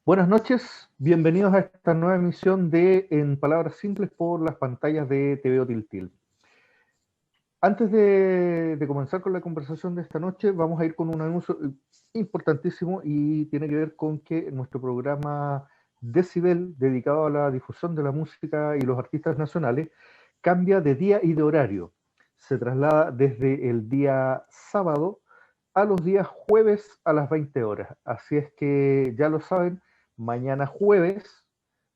Buenas noches, bienvenidos a esta nueva emisión de En Palabras Simples por las pantallas de TVO Tiltil. Antes de comenzar con la conversación de esta noche, vamos a ir con un anuncio importantísimo y tiene que ver con que nuestro programa Decibel, dedicado a la difusión de la música y los artistas nacionales, cambia de día y de horario. Se traslada desde el día sábado a los días jueves a las 20 horas. Así es que ya lo saben, mañana jueves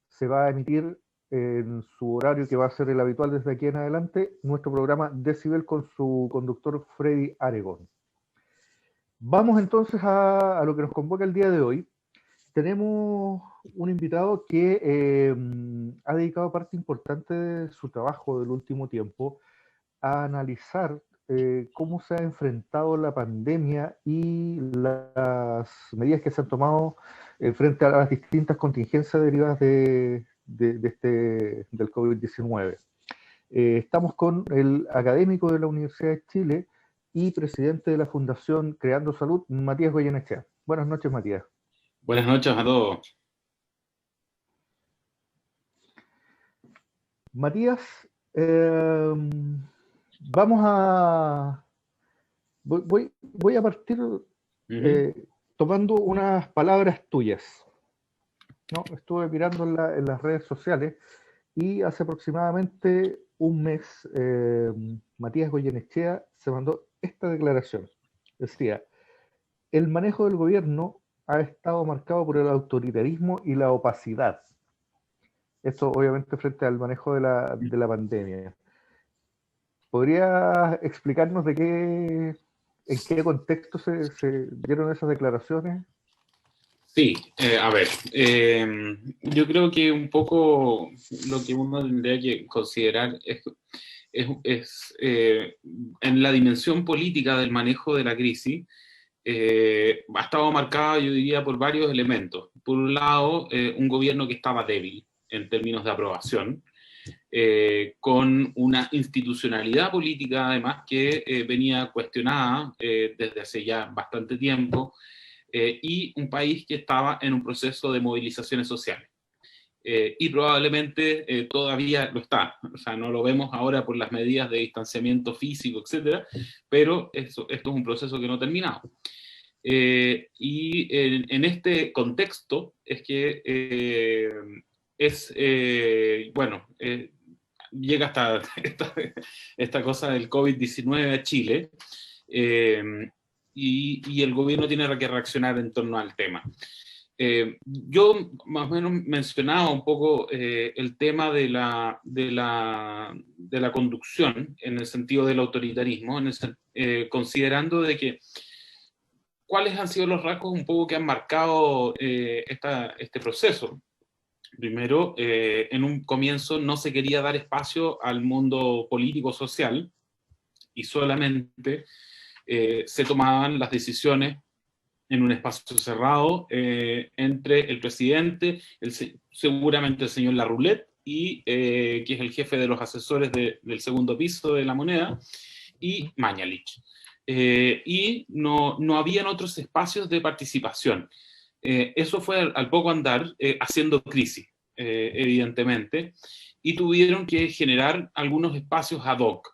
se va a emitir en su horario que va a ser el habitual desde aquí en adelante, nuestro programa Decibel con su conductor Freddy Aregón. Vamos entonces a lo que nos convoca el día de hoy. Tenemos un invitado que ha dedicado parte importante de su trabajo del último tiempo a analizar cómo se ha enfrentado la pandemia y las medidas que se han tomado frente a las distintas contingencias derivadas del COVID-19. Estamos con el académico de la Universidad de Chile y presidente de la Fundación Creando Salud, Matías Goyenechea. Buenas noches, Matías. Buenas noches a todos. Matías, eh, vamos a... voy a partir Ujú. eh, tomando unas palabras tuyas. ¿No? Estuve mirando en las redes sociales y hace aproximadamente un mes Matías Goyenechea se mandó esta declaración. Decía, el manejo del gobierno ha estado marcado por el autoritarismo y la opacidad. Esto obviamente frente al manejo de la pandemia. ¿Podrías explicarnos en qué contexto se dieron esas declaraciones? Sí, a ver, yo creo que un poco lo que uno tendría que considerar es en la dimensión política del manejo de la crisis, ha estado marcada, yo diría, por varios elementos. Por un lado, un gobierno que estaba débil en términos de aprobación, con una institucionalidad política además que venía cuestionada desde hace ya bastante tiempo, y un país que estaba en un proceso de movilizaciones sociales. Y probablemente todavía lo está, o sea, no lo vemos ahora por las medidas de distanciamiento físico, etcétera, pero esto es un proceso que no ha terminado. Y en este contexto es que bueno, llega hasta esta cosa del COVID-19 a Chile, eh, y el gobierno tiene que reaccionar en torno al tema. Yo más o menos mencionaba un poco el tema de la conducción en el sentido del autoritarismo, considerando de que cuáles han sido los rasgos un poco que han marcado este proceso. Primero, en un comienzo no se quería dar espacio al mundo político-social y solamente se tomaban las decisiones en un espacio cerrado entre el presidente, seguramente el señor Larroulet, y que es el jefe de los asesores del segundo piso de la moneda, y Mañalich. Y no habían otros espacios de participación. Eso fue al poco andar haciendo crisis, evidentemente, y tuvieron que generar algunos espacios ad hoc.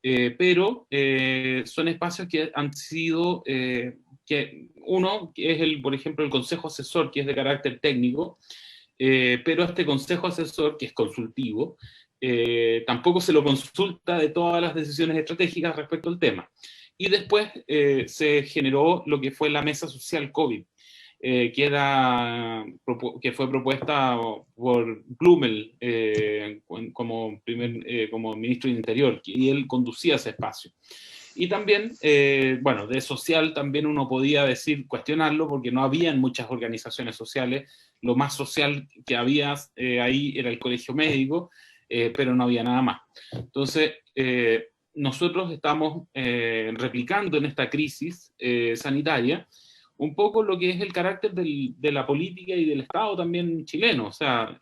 Pero son espacios que han sido, uno que es por ejemplo, el Consejo Asesor, que es de carácter técnico, pero este Consejo Asesor, que es consultivo, tampoco se lo consulta de todas las decisiones estratégicas respecto al tema. Y después se generó lo que fue la Mesa Social COVID, que fue propuesta por Blumel como ministro de Interior, y él conducía ese espacio. Y también, bueno, de social también uno podía decir, cuestionarlo, porque no habían muchas organizaciones sociales. Lo más social que había ahí era el colegio médico, pero no había nada más. Entonces, nosotros estamos replicando en esta crisis sanitaria un poco lo que es el carácter de la política y del Estado también chileno, o sea,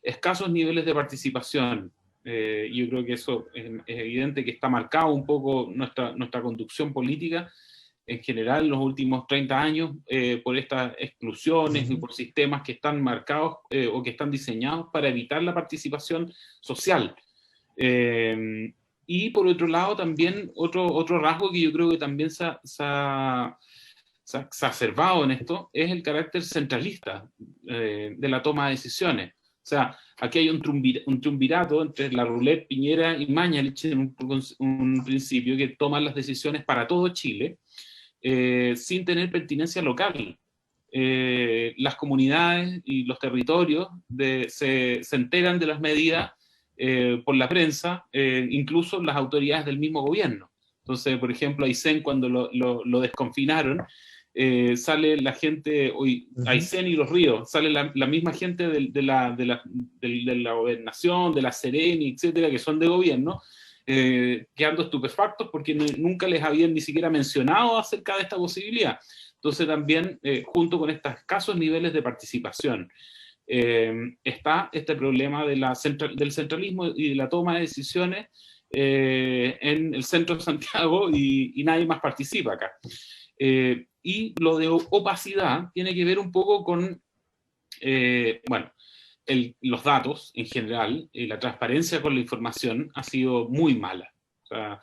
escasos niveles de participación. Yo creo que eso es evidente que está marcado un poco nuestra conducción política en general en los últimos 30 años por estas exclusiones y por sistemas que están marcados o que están diseñados para evitar la participación social. Y por otro lado también otro rasgo que yo creo que también se ha exacerbado en esto es el carácter centralista de la toma de decisiones. O sea, aquí hay un triunvirato entre la Roulette, Piñera y Mañalich en un principio que toman las decisiones para todo Chile sin tener pertinencia local. Las comunidades y los territorios se enteran de las medidas por la prensa, incluso las autoridades del mismo gobierno. Entonces, por ejemplo, Aysén, cuando lo desconfinaron, sale la gente, Aysén y Los Ríos, sale la misma gente de la gobernación, de la Sereni, etcétera, que son de gobierno, quedando estupefactos porque nunca les habían ni siquiera mencionado acerca de esta posibilidad. Entonces también, junto con estos escasos niveles de participación, está este problema del centralismo y de la toma de decisiones en el centro de Santiago y nadie más participa acá. Y lo de opacidad tiene que ver un poco con, bueno, los datos en general, la transparencia con la información ha sido muy mala. O sea,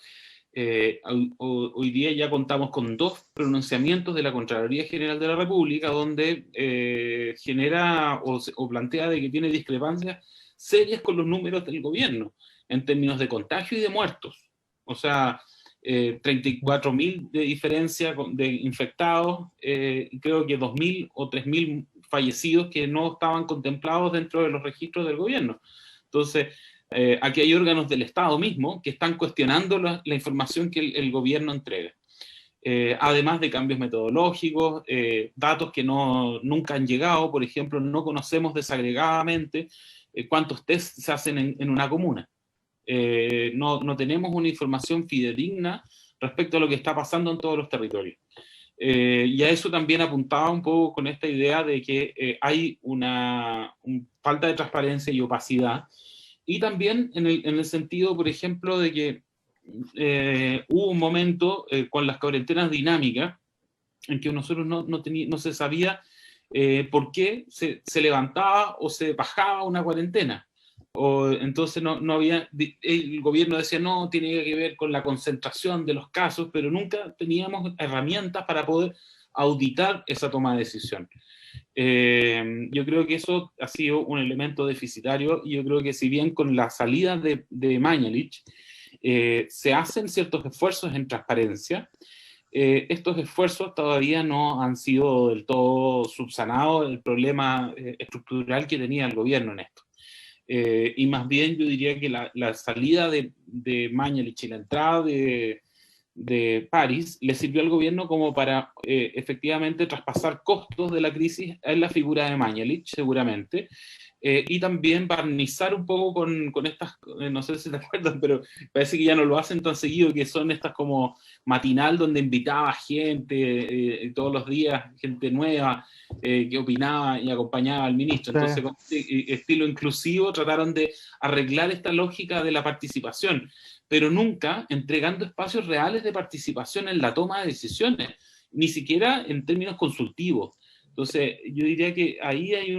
hoy día ya contamos con 2 pronunciamientos de la Contraloría General de la República donde genera o plantea de que tiene discrepancias serias con los números del gobierno en términos de contagio y de muertos. O sea, 34.000 de diferencia de infectados, creo que 2.000 o 3.000 fallecidos que no estaban contemplados dentro de los registros del gobierno. Entonces, aquí hay órganos del Estado mismo que están cuestionando la información que el gobierno entrega. Además de cambios metodológicos, datos que nunca han llegado. Por ejemplo, no conocemos desagregadamente cuántos test se hacen en una comuna. No tenemos una información fidedigna respecto a lo que está pasando en todos los territorios. Y a eso también apuntaba un poco con esta idea de que hay una falta de transparencia y opacidad, y también en el sentido, por ejemplo, de que hubo un momento con las cuarentenas dinámicas en que nosotros no se sabía por qué se levantaba o se bajaba una cuarentena. Entonces no había, el gobierno decía no, tiene que ver con la concentración de los casos, pero nunca teníamos herramientas para poder auditar esa toma de decisión. Yo creo que eso ha sido un elemento deficitario, y yo creo que si bien con la salida de Mañalich se hacen ciertos esfuerzos en transparencia, estos esfuerzos todavía no han sido del todo subsanados el problema estructural que tenía el gobierno en esto. Y más bien yo diría que la salida de Mañalich y la entrada de París le sirvió al gobierno como para efectivamente traspasar costos de la crisis en la figura de Mañalich, seguramente, y también barnizar un poco con estas, no sé si te acuerdas, pero parece que ya no lo hacen tan seguido, que son estas como matinal donde invitaba gente todos los días, gente nueva, que opinaba y acompañaba al ministro. Entonces, con este estilo inclusivo trataron de arreglar esta lógica de la participación, pero nunca entregando espacios reales de participación en la toma de decisiones, ni siquiera en términos consultivos. Entonces, yo diría que ahí hay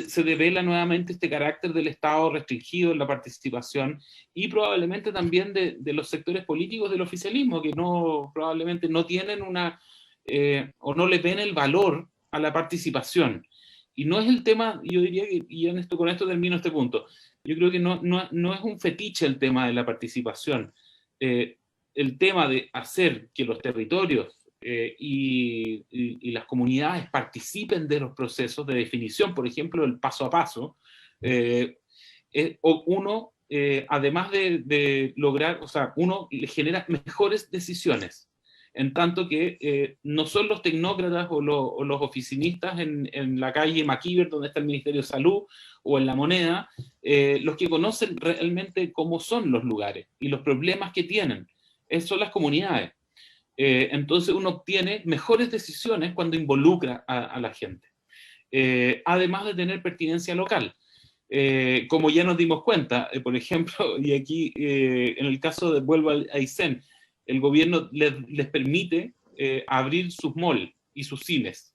se devela nuevamente este carácter del Estado restringido en la participación, y probablemente también de los sectores políticos del oficialismo, que probablemente no tienen o no le ven el valor a la participación. Y no es el tema, yo diría que, y con esto termino este punto, yo creo que no es un fetiche el tema de la participación. El tema de hacer que los territorios y las comunidades participen de los procesos de definición, por ejemplo, el paso a paso, además de lograr, o sea, uno le genera mejores decisiones, en tanto que no son los tecnócratas o los oficinistas en la calle Maquíver, donde está el Ministerio de Salud, o en La Moneda, los que conocen realmente cómo son los lugares y los problemas que tienen. Son las comunidades. Entonces uno obtiene mejores decisiones cuando involucra a la gente. Además de tener pertinencia local. Como ya nos dimos cuenta, por ejemplo, y aquí en el caso de vuelvo a Aysén, el gobierno les permite abrir sus malls y sus cines,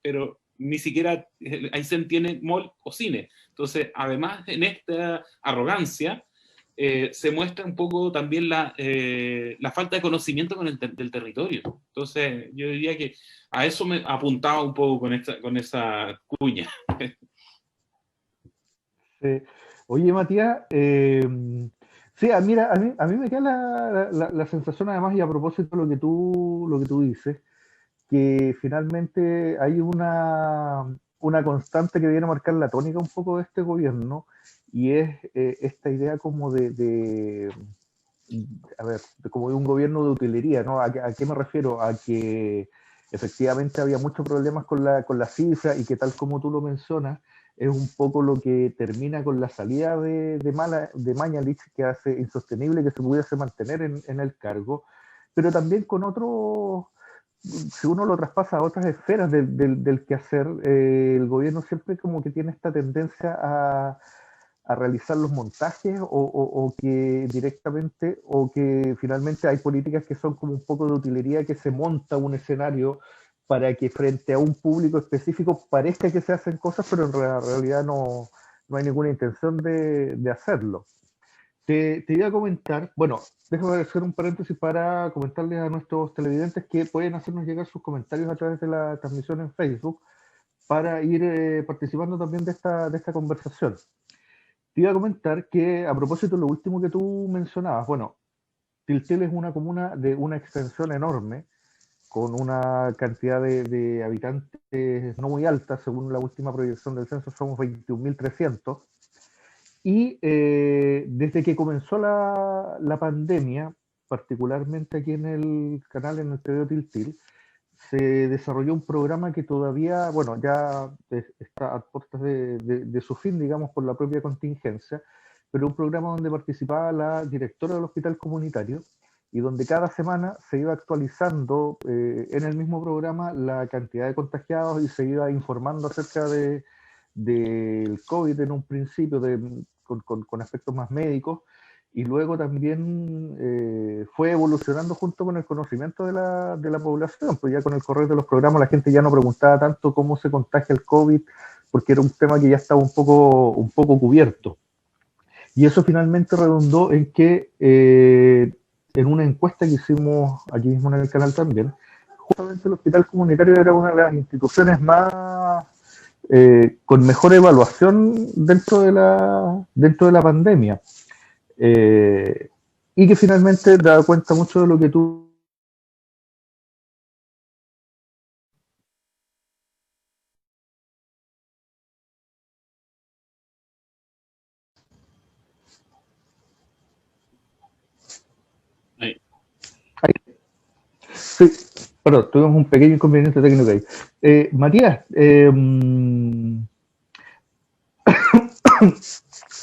pero ni siquiera Aysén tiene mall o cine. Entonces, además, en esta arrogancia, se muestra un poco también la falta de conocimiento del territorio. Entonces, yo diría que a eso me apuntaba un poco con esa cuña. Oye, Matías, sí, mira, a mí me queda la sensación, además, y a propósito de lo que tú dices, que finalmente hay una constante que viene a marcar la tónica un poco de este gobierno, y es esta idea como a ver, como de un gobierno de utilería, ¿no? ¿A qué me refiero? A que efectivamente había muchos problemas con la cifra y que tal como tú lo mencionas, es un poco lo que termina con la salida de Mañalich, que hace insostenible que se pudiese mantener en el cargo, pero también con otros, si uno lo traspasa a otras esferas del quehacer, el gobierno siempre como que tiene esta tendencia a realizar los montajes o que directamente, o que finalmente hay políticas que son como un poco de utilería, que se monta un escenario para que frente a un público específico parezca que se hacen cosas, pero en realidad no hay ninguna intención de hacerlo. Te iba a comentar, bueno, déjame hacer un paréntesis para comentarles a nuestros televidentes que pueden hacernos llegar sus comentarios a través de la transmisión en Facebook para ir participando también de esta conversación. Te iba a comentar que a propósito de lo último que tú mencionabas, bueno, Tiltel es una comuna de una extensión enorme, con una cantidad de habitantes no muy alta, según la última proyección del censo somos 21.300, y desde que comenzó la pandemia, particularmente aquí en el canal, en el TV Tiltil, se desarrolló un programa que todavía, bueno, ya está a puertas de su fin, digamos, por la propia contingencia, pero un programa donde participaba la directora del hospital comunitario y donde cada semana se iba actualizando en el mismo programa la cantidad de contagiados y se iba informando acerca del COVID en un principio, con aspectos más médicos, y luego también fue evolucionando junto con el conocimiento de la población, pues ya con el correr de los programas la gente ya no preguntaba tanto cómo se contagia el COVID, porque era un tema que ya estaba un poco cubierto. Y eso finalmente redundó en que en una encuesta que hicimos aquí mismo en el canal también, justamente el hospital comunitario era una de las instituciones más con mejor evaluación dentro de la pandemia. Y que finalmente da cuenta mucho de lo que tú... Ahí. Sí, perdón, tuvimos un pequeño inconveniente técnico ahí. Matías,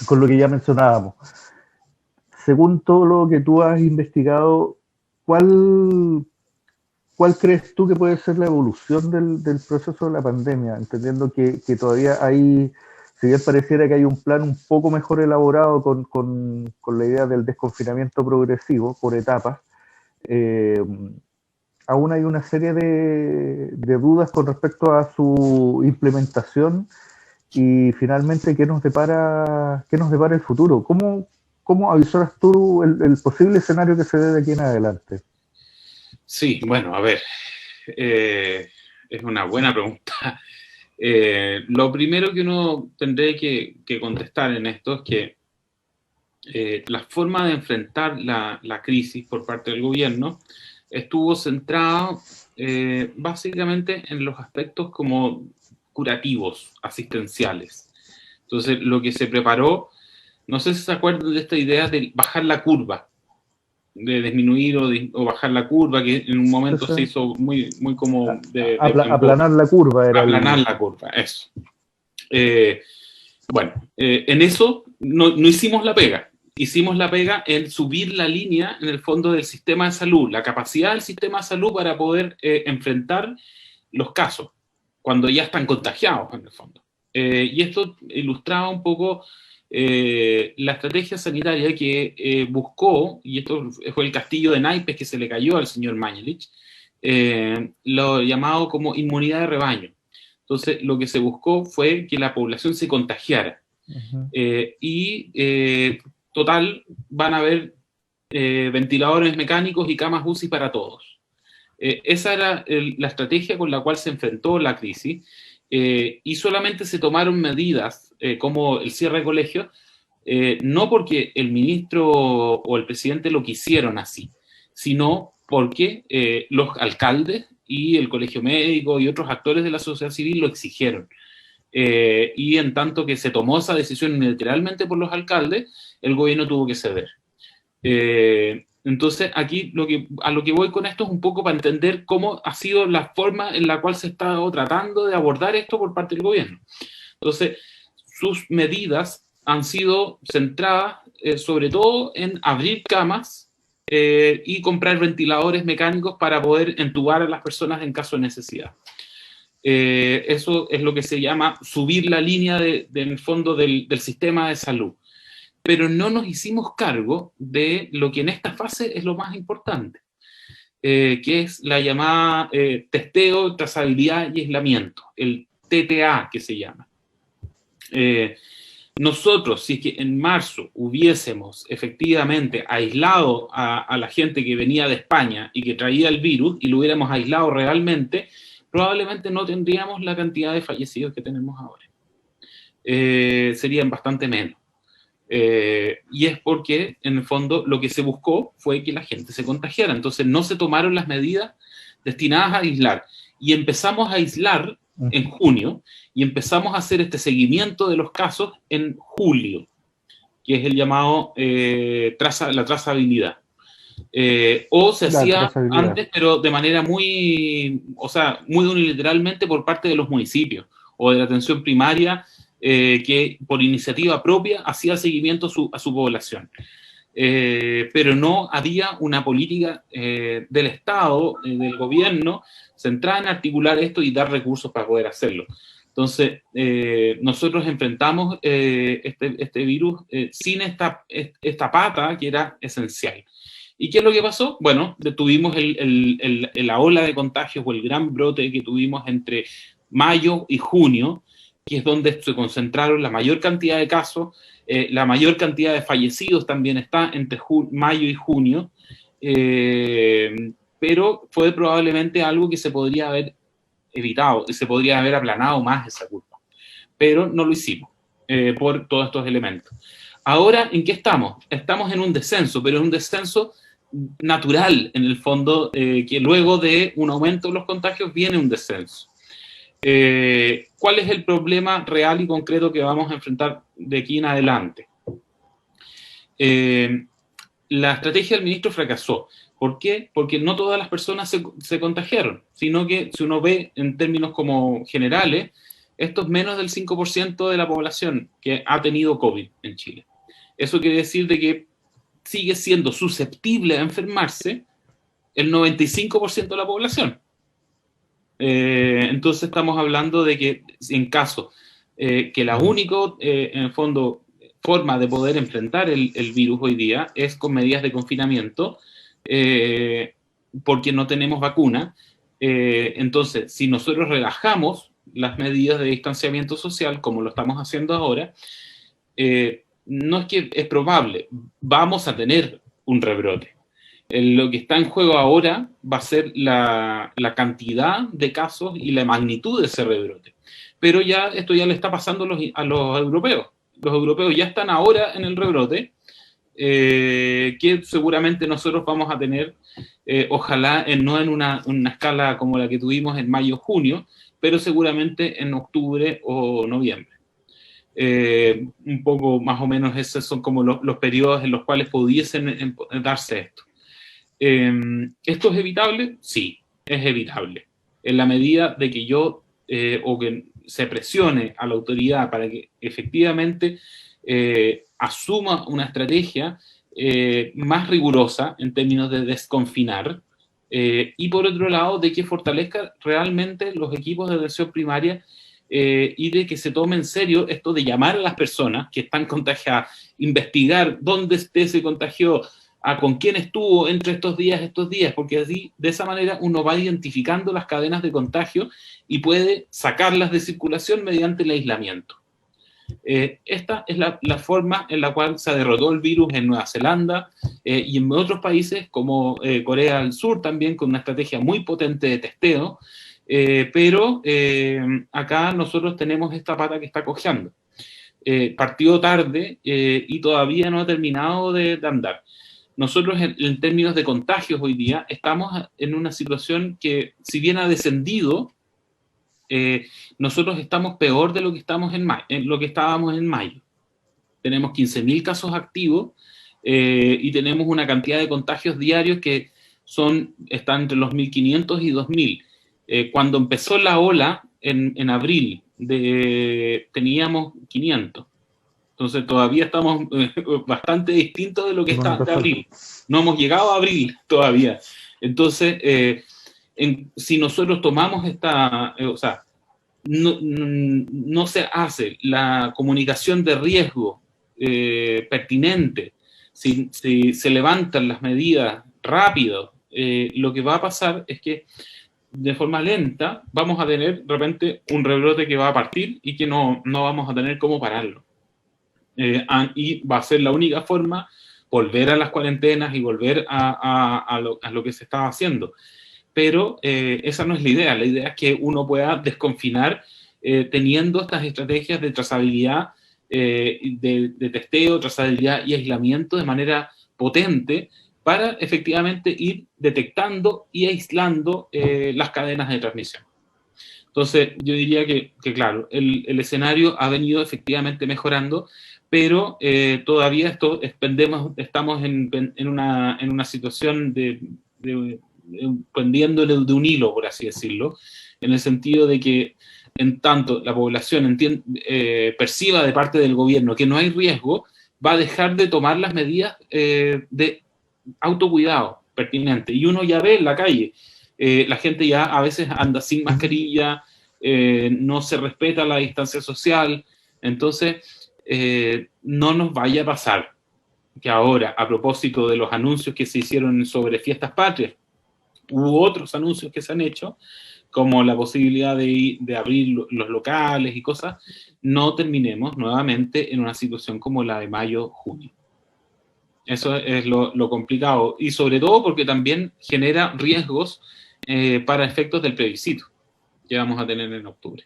con lo que ya mencionábamos, según todo lo que tú has investigado, ¿cuál, ¿cuál crees tú que puede ser la evolución del proceso de la pandemia? Entendiendo que todavía hay, si bien pareciera que hay un plan un poco mejor elaborado con la idea del desconfinamiento progresivo por etapas, eh, aún hay una serie de dudas con respecto a su implementación y finalmente qué nos depara el futuro. ¿Cómo avisoras tú el posible escenario que se dé de aquí en adelante? Sí, bueno, a ver, es una buena pregunta. Lo primero que uno tendría que contestar en esto es que la forma de enfrentar la crisis por parte del gobierno estuvo centrada básicamente en los aspectos como curativos, asistenciales. Entonces, lo que se preparó, no sé si se acuerdan de esta idea de bajar la curva, de disminuir o bajar la curva, que en un momento se Entonces, hizo muy como aplanar la curva era aplanar la curva, eso. Bueno, en eso no hicimos la pega. Hicimos la pega en subir la línea, en el fondo, del sistema de salud, la capacidad del sistema de salud para poder enfrentar los casos, cuando ya están contagiados, en el fondo. Y esto ilustraba un poco la estrategia sanitaria que buscó, y esto fue el castillo de naipes que se le cayó al señor Mañalich, lo llamado como inmunidad de rebaño. Entonces, lo que se buscó fue que la población se contagiara. Total, van a haber ventiladores mecánicos y camas UCI para todos. Esa era la estrategia con la cual se enfrentó la crisis, y solamente se tomaron medidas como el cierre de colegios, no porque el ministro o el presidente lo quisieron así, sino porque los alcaldes y el colegio médico y otros actores de la sociedad civil lo exigieron. Y en tanto que se tomó esa decisión unilateralmente por los alcaldes, el gobierno tuvo que ceder. Entonces, aquí a lo que voy con esto es un poco para entender cómo ha sido la forma en la cual se ha estado tratando de abordar esto por parte del gobierno. Entonces, sus medidas han sido centradas sobre todo en abrir camas y comprar ventiladores mecánicos para poder entubar a las personas en caso de necesidad. Eso es lo que se llama subir la línea del fondo del sistema de salud. Pero no nos hicimos cargo de lo que en esta fase es lo más importante, que es la llamada testeo, trazabilidad y aislamiento, el TTA que se llama. Nosotros, si es que en marzo hubiésemos efectivamente aislado a la gente que venía de España y que traía el virus y lo hubiéramos aislado realmente, probablemente no tendríamos la cantidad de fallecidos que tenemos ahora. Serían bastante menos. Y es porque, en el fondo, lo que se buscó fue que la gente se contagiara. Entonces, no se tomaron las medidas destinadas a aislar. Y empezamos a aislar en junio, y empezamos a hacer este seguimiento de los casos en julio, que es el llamado la trazabilidad. O se hacía antes, pero de manera muy unilateralmente por parte de los municipios o de la atención primaria, que por iniciativa propia hacía seguimiento a su población. Pero no había una política del Estado, del gobierno, centrada en articular esto y dar recursos para poder hacerlo. Entonces, nosotros enfrentamos este virus sin esta pata que era esencial. ¿Y qué es lo que pasó? Bueno, tuvimos la ola de contagios o el gran brote que tuvimos entre mayo y junio, que es donde se concentraron la mayor cantidad de casos, la mayor cantidad de fallecidos también está entre mayo y junio, pero fue probablemente algo que se podría haber evitado, y se podría haber aplanado más esa curva, pero no lo hicimos por todos estos elementos. Ahora, ¿en qué estamos? Estamos en un descenso, pero es un descenso natural, en el fondo, que luego de un aumento de los contagios viene un descenso. ¿Cuál es el problema real y concreto que vamos a enfrentar de aquí en adelante? La estrategia del ministro fracasó. ¿Por qué? Porque no todas las personas se contagiaron, sino que si uno ve en términos como generales, esto es menos del 5% de la población que ha tenido COVID en Chile. Eso quiere decir de que sigue siendo susceptible a enfermarse el 95% de la población. Entonces estamos hablando de que en caso que la única, en el fondo, forma de poder enfrentar el virus hoy día es con medidas de confinamiento, porque no tenemos vacuna. Entonces, si nosotros relajamos las medidas de distanciamiento social, como lo estamos haciendo ahora, no es que es probable, vamos a tener un rebrote. Lo que está en juego ahora va a ser la cantidad de casos y la magnitud de ese rebrote. Pero esto ya le está pasando a los europeos. Los europeos ya están ahora en el rebrote, que seguramente nosotros vamos a tener, ojalá no en una escala como la que tuvimos en mayo-junio, pero seguramente en octubre o noviembre. Un poco más o menos esos son como los periodos en los cuales pudiesen darse esto. ¿Esto es evitable? Sí, es evitable. En la medida de que o que se presione a la autoridad para que efectivamente asuma una estrategia más rigurosa en términos de desconfinar, y por otro lado, de que fortalezca realmente los equipos de atención primaria y de que se tome en serio esto de llamar a las personas que están contagiadas, investigar dónde se contagió, con quién estuvo entre estos días, porque así, de esa manera, uno va identificando las cadenas de contagio y puede sacarlas de circulación mediante el aislamiento. Esta es la forma en la cual se derrotó el virus en Nueva Zelanda y en otros países como Corea del Sur también, con una estrategia muy potente de testeo, pero acá nosotros tenemos esta pata que está cojeando. Partió tarde y todavía no ha terminado de andar. Nosotros en términos de contagios hoy día estamos en una situación que, si bien ha descendido, nosotros estamos peor de lo que, estábamos en mayo. Tenemos 15.000 casos activos y tenemos una cantidad de contagios diarios que están entre los 1.500 y 2.000. Cuando empezó la ola en abril, teníamos 500. Entonces todavía estamos bastante distintos de lo que está de abril. No hemos llegado a abril todavía. Entonces, si nosotros tomamos no se hace la comunicación de riesgo pertinente, si se levantan las medidas rápido, lo que va a pasar es que de forma lenta vamos a tener de repente un rebrote que va a partir y que no vamos a tener cómo pararlo. Y va a ser la única forma volver a las cuarentenas y volver a lo que se estaba haciendo. Pero esa no es la idea es que uno pueda desconfinar teniendo estas estrategias de trazabilidad, de testeo, trazabilidad y aislamiento de manera potente para efectivamente ir detectando y aislando las cadenas de transmisión. Entonces, yo diría que claro, el escenario ha venido efectivamente mejorando, pero todavía estamos en una situación pendiéndole de un hilo, por así decirlo, en el sentido de que en tanto la población perciba de parte del gobierno que no hay riesgo, va a dejar de tomar las medidas de autocuidado pertinente. Y uno ya ve en la calle, la gente ya a veces anda sin mascarilla, no se respeta la distancia social. Entonces, no nos vaya a pasar que ahora, a propósito de los anuncios que se hicieron sobre fiestas patrias, u otros anuncios que se han hecho, como la posibilidad de abrir los locales y cosas, no terminemos nuevamente en una situación como la de mayo-junio. Eso es lo complicado, y sobre todo porque también genera riesgos para efectos del plebiscito que vamos a tener en octubre.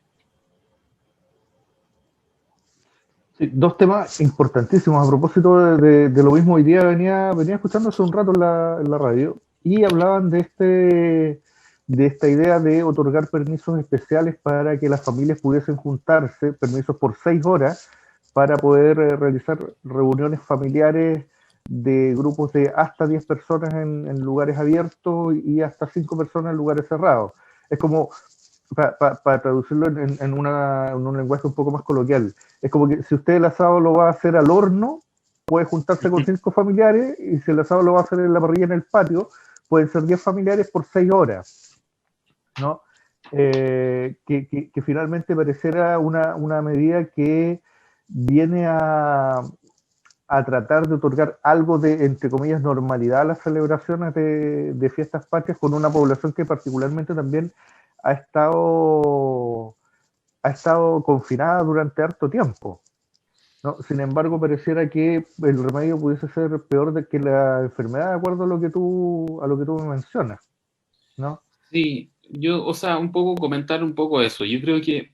Sí, dos temas importantísimos a propósito de lo mismo. Hoy día venía escuchando hace un rato en la radio y hablaban de esta idea de otorgar permisos especiales para que las familias pudiesen juntarse, permisos por 6 horas, para poder realizar reuniones familiares de grupos de hasta 10 personas en lugares abiertos y hasta 5 personas en lugares cerrados. Es como, para traducirlo en un lenguaje un poco más coloquial, es como que si usted el asado lo va a hacer al horno, puede juntarse con 5 familiares, y si el asado lo va a hacer en la parrilla en el patio, pueden ser 10 familiares por 6 horas, ¿no? Que finalmente pareciera una medida que viene a tratar de otorgar algo de, entre comillas, normalidad a las celebraciones de fiestas patrias, con una población que particularmente también ha estado confinada durante harto tiempo, ¿no? Sin embargo, pareciera que el remedio pudiese ser peor que la enfermedad, de acuerdo a lo que tú me mencionas, ¿no? Sí, un poco comentar un poco eso. Yo creo que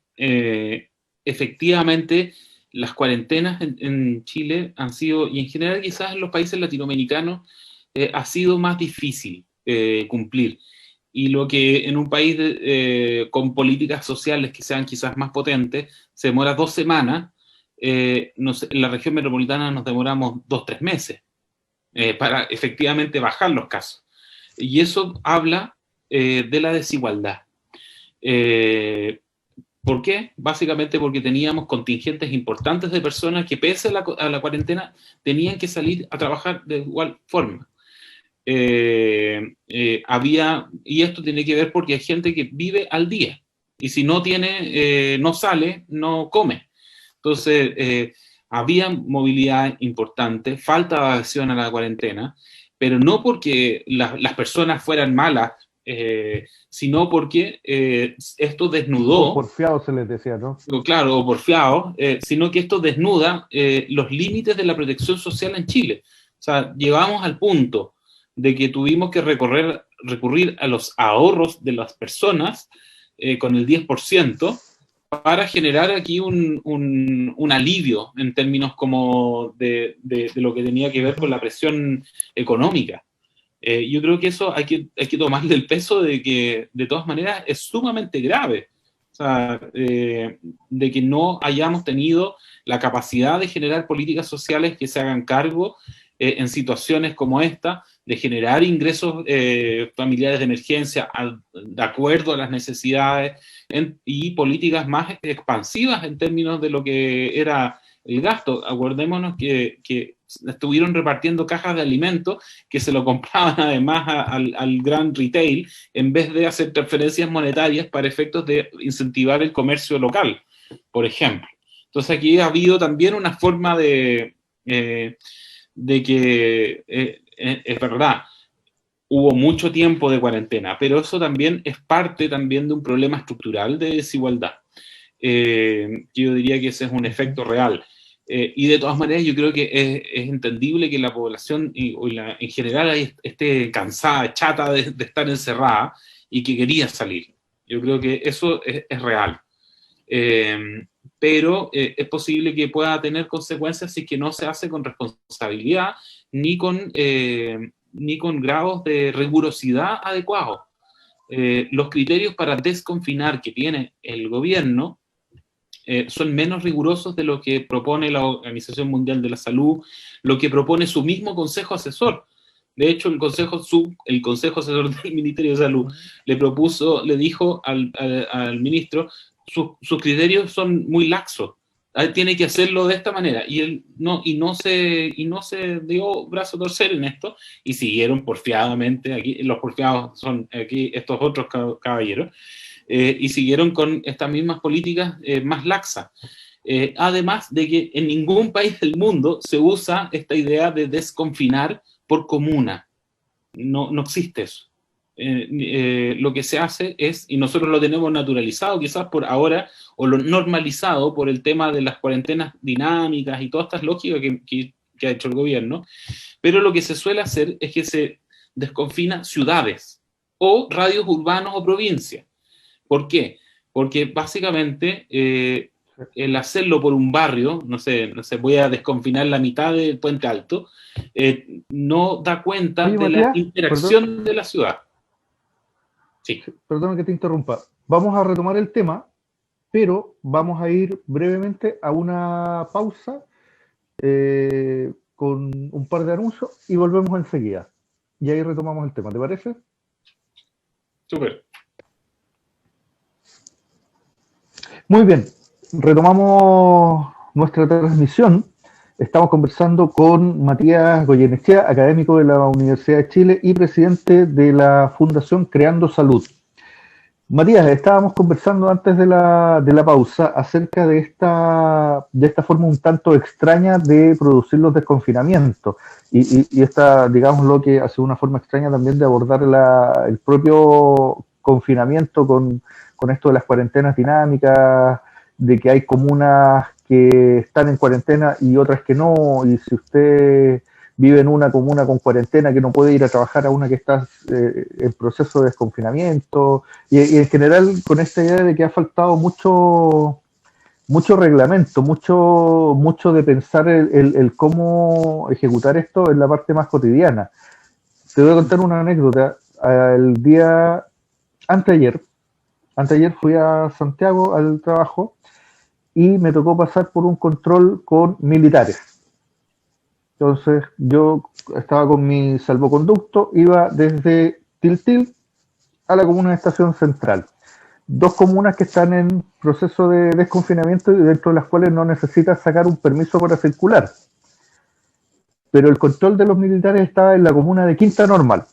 efectivamente las cuarentenas en Chile han sido, y en general quizás en los países latinoamericanos, ha sido más difícil cumplir. Y lo que en un país con políticas sociales que sean quizás más potentes, se demora 2 semanas, en la región metropolitana nos demoramos 2-3 meses para efectivamente bajar los casos. Y eso habla de la desigualdad. ¿Por qué? Básicamente porque teníamos contingentes importantes de personas que, pese a la cuarentena, tenían que salir a trabajar de igual forma. Y esto tiene que ver porque hay gente que vive al día. y si no tiene, no sale, no come. Entonces, había movilidad importante, falta de adhesión a la cuarentena, pero no porque las personas fueran malas, sino porque esto desnudó, O porfiados se les decía, ¿no? claro, o porfiados, sino que esto desnuda los límites de la protección social en Chile. O sea, llegamos al punto de que tuvimos que recurrir a los ahorros de las personas con el 10% para generar aquí un alivio en términos como de lo que tenía que ver con la presión económica. Yo creo que eso hay que tomarle el peso de que de todas maneras es sumamente grave. O sea, de que no hayamos tenido la capacidad de generar políticas sociales que se hagan cargo en situaciones como esta, de generar ingresos familiares de emergencia de acuerdo a las necesidades y políticas más expansivas en términos de lo que era el gasto. Acordémonos que estuvieron repartiendo cajas de alimentos que se lo compraban además al gran retail en vez de hacer transferencias monetarias para efectos de incentivar el comercio local, por ejemplo. Entonces aquí ha habido también una forma de que, es verdad, hubo mucho tiempo de cuarentena, pero eso también es parte también de un problema estructural de desigualdad. Yo diría que ese es un efecto real. Y de todas maneras yo creo que es entendible que la población en general esté cansada, chata de estar encerrada y que quería salir. Yo creo que eso es real. Pero es posible que pueda tener consecuencias si que no se hace con responsabilidad ni con grados de rigurosidad adecuados. Los criterios para desconfinar que tiene el gobierno son menos rigurosos de lo que propone la Organización Mundial de la Salud, lo que propone su mismo Consejo Asesor. De hecho, el Consejo Asesor del Ministerio de Salud le dijo al ministro, sus criterios son muy laxos, tiene que hacerlo de esta manera, y él no se dio brazo a torcer en esto, y siguieron porfiadamente, aquí los porfiados son aquí estos otros caballeros, y siguieron con estas mismas políticas más laxas. Además de que en ningún país del mundo se usa esta idea de desconfinar por comuna. No existe eso. Lo que se hace es, y nosotros lo tenemos naturalizado quizás por ahora, o lo normalizado por el tema de las cuarentenas dinámicas y todas estas lógicas que ha hecho el gobierno, pero lo que se suele hacer es que se desconfina ciudades o radios urbanos o provincias. ¿Por qué? Porque básicamente el hacerlo por un barrio, no sé, voy a desconfinar la mitad del Puente Alto, no da cuenta de Matías, la interacción de la ciudad. Sí. Perdón que te interrumpa. Vamos a retomar el tema, pero vamos a ir brevemente a una pausa con un par de anuncios y volvemos enseguida. Y ahí retomamos el tema, ¿te parece? Súper. Muy bien, retomamos nuestra transmisión. Estamos conversando con Matías Goyenechea, académico de la Universidad de Chile y presidente de la Fundación Creando Salud. Matías, estábamos conversando antes de la pausa acerca de esta forma un tanto extraña de producir los desconfinamientos y esta, digamos, lo que hace una forma extraña también de abordar el propio confinamiento con esto de las cuarentenas dinámicas, de que hay comunas que están en cuarentena y otras que no, y si usted vive en una comuna con cuarentena que no puede ir a trabajar a una que está en proceso de desconfinamiento, y en general con esta idea de que ha faltado mucho reglamento, mucho de pensar el cómo ejecutar esto en la parte más cotidiana. Te voy a contar una anécdota. El día anteayer fui a Santiago al trabajo y me tocó pasar por un control con militares. Entonces yo estaba con mi salvoconducto, iba desde Tiltil a la comuna de Estación Central. Dos comunas que están en proceso de desconfinamiento y dentro de las cuales no necesitas sacar un permiso para circular. Pero el control de los militares estaba en la comuna de Quinta Normal.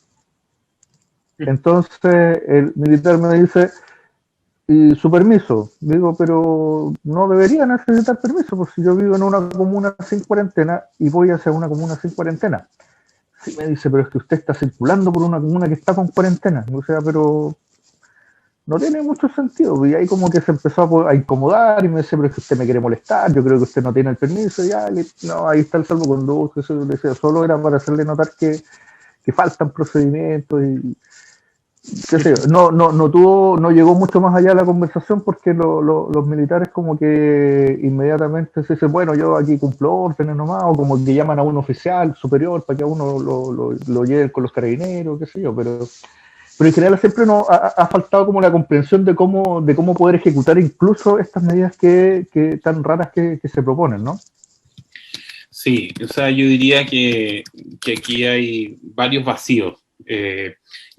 Entonces el militar me dice, y su permiso. Digo, pero no debería necesitar permiso, pues si yo vivo en una comuna sin cuarentena y voy hacia una comuna sin cuarentena. Sí, me dice, pero es que usted está circulando por una comuna que está con cuarentena. O sea, pero no tiene mucho sentido. Y ahí como que se empezó a incomodar y me dice, pero es que usted me quiere molestar, yo creo que usted no tiene el permiso. Y ya, no, ahí está el salvoconducto. Eso decía, solo era para hacerle notar que faltan procedimientos y qué sé yo. No llegó mucho más allá de la conversación porque los militares como que inmediatamente se dicen, bueno, yo aquí cumplo órdenes nomás, o como que llaman a un oficial superior para que a uno lo lleven con los carabineros, qué sé yo, pero en general siempre ha faltado como la comprensión de cómo poder ejecutar incluso estas medidas que tan raras que se proponen, ¿no? Sí, o sea, yo diría que aquí hay varios vacíos.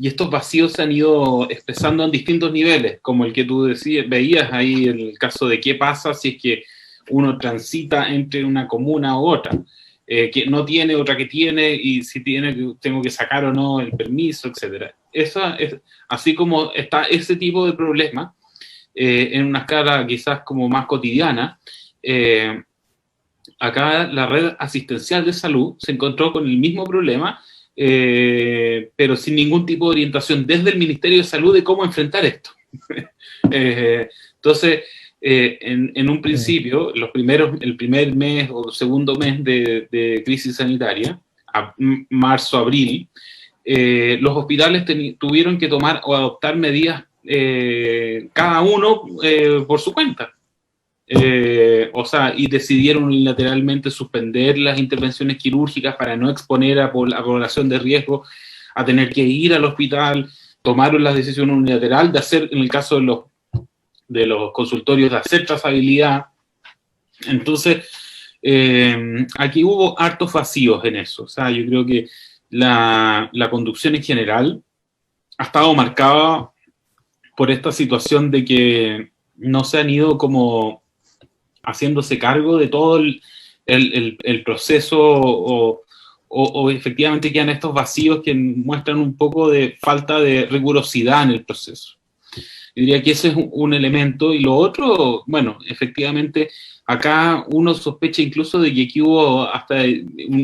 Y estos vacíos se han ido expresando en distintos niveles, como el que tú veías ahí, en el caso de qué pasa si es que uno transita entre una comuna u otra, que no tiene, otra que tiene, y si tiene, tengo que sacar o no el permiso, etc. Así como está ese tipo de problema, en una escala quizás como más cotidiana, acá la red asistencial de salud se encontró con el mismo problema, pero sin ningún tipo de orientación desde el Ministerio de Salud de cómo enfrentar esto. Entonces, en un principio, el primer mes o segundo mes de crisis sanitaria, marzo, abril, los hospitales tuvieron que tomar o adoptar medidas cada uno por su cuenta. O sea, y decidieron unilateralmente suspender las intervenciones quirúrgicas para no exponer a la población de riesgo a tener que ir al hospital. Tomaron la decisión unilateral de hacer, en el caso de los consultorios, de hacer trazabilidad. Entonces, aquí hubo hartos vacíos en eso. O sea, yo creo que la conducción en general ha estado marcada por esta situación de que no se han ido como haciéndose cargo de todo el proceso o efectivamente quedan estos vacíos que muestran un poco de falta de rigurosidad en el proceso. Yo diría que ese es un elemento. Y lo otro, bueno, efectivamente, acá uno sospecha incluso de que aquí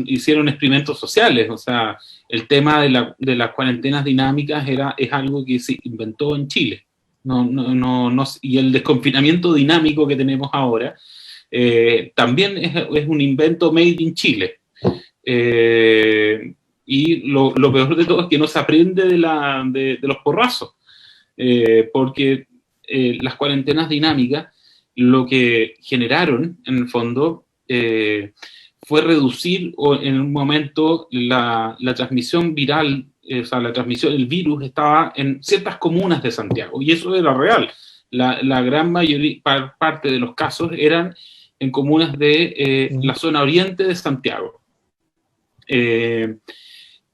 hicieron experimentos sociales. O sea, el tema de las cuarentenas dinámicas es algo que se inventó en Chile. Y el desconfinamiento dinámico que tenemos ahora también es un invento made in Chile. Y lo peor de todo es que no se aprende de los porrazos. Porque las cuarentenas dinámicas lo que generaron, en el fondo, fue reducir en un momento la transmisión viral, o sea, el virus estaba en ciertas comunas de Santiago, y eso era real. La gran mayoría, parte de los casos eran en comunas de la zona oriente de Santiago.